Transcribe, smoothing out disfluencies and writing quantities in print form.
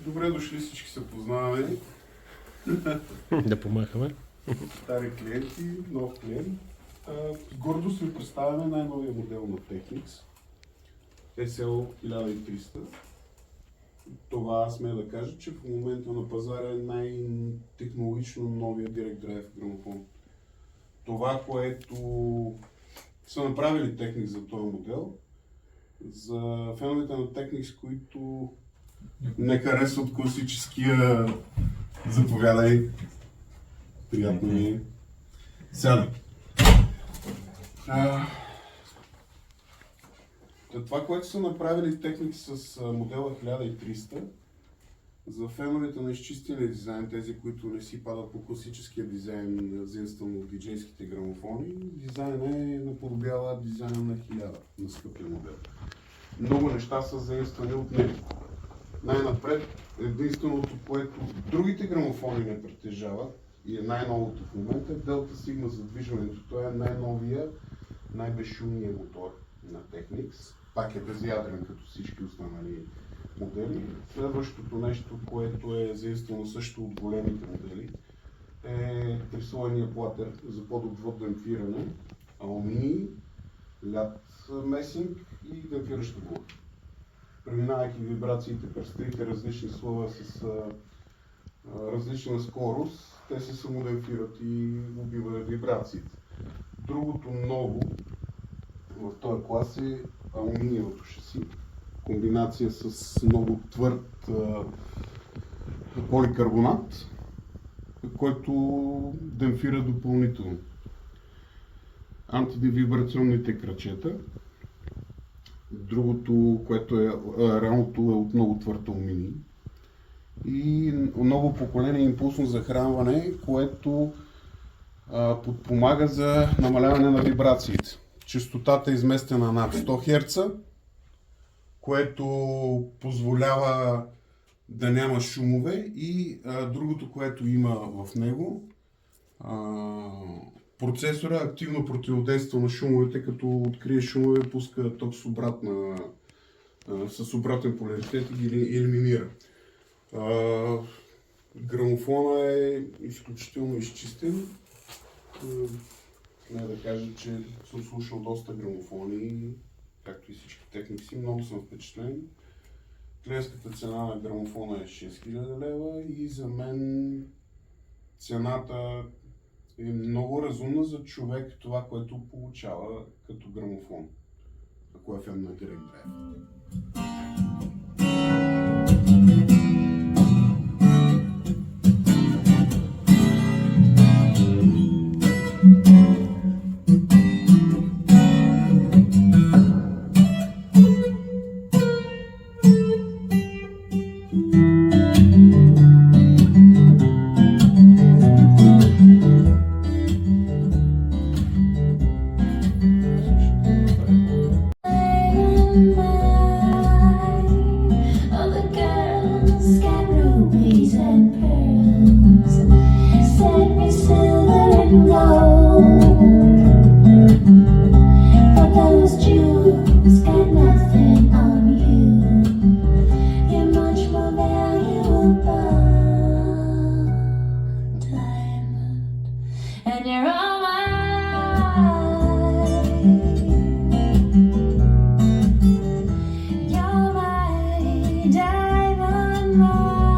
Добре дошли, всички се познаваме. Да помахаме. Стари клиенти, нов клиент. Гордо ви представяме най-новия модел на Technics. SL 1300. Това сме да кажа, че в момента на пазара е най-технологично новия Direct Drive грамофон. Това, което са направили Technics за този модел, за феновете на Technics, които не харесват класическия, заповядай. Приятно ми е. Сядай. Това, което са направили Technics с модела 1300, за феновете на изчистения дизайн, тези, които не си падат по класическия дизайн, заимстван от диджейските грамофони, дизайнът наподобява дизайна на 1000, на скъпия модел. Много неща са заимствани от него. Най-напред, единственото, което другите грамофони не притежават и е най-новото в момента, е Delta Sigma за движването. Той е най-новия, най-безшумния мотор на Technics. Пак е безядрен, като всички останали модели. Следващото нещо, което е заимствано също от големите модели, е трислойния платер за по-добро демпфиране, алуминий, лед месинг и демпфираща гума. Преминавайки вибрациите през трите различни слоя с различна скорост, те се самодемпфират и убиват вибрациите. Другото ново в този клас е алуминиевото шаси, комбинация с много твърд поликарбонат, който демпфира допълнително. Антивибрационните крачета. Другото, което е реалното, е от много твърд алуминий. И ново поколение импулсно захранване, което подпомага за намаляване на вибрациите. Честотата е изместена над 100 Hz, което позволява да няма шумове и другото, което има в него, процесора активно противодейства на шумовете, като открие шумове, пуска ток с обратен поляритет и ги елиминира. Грамофона е изключително изчистен. Не да кажа, че съм слушал доста грамофони, както и всички техници, много съм впечатлен. Клиентската цена на грамофона е 6000 лева и за мен цената е много разумна за човек това, което получава като грамофон, ако е фен на Direct Drive. Diamond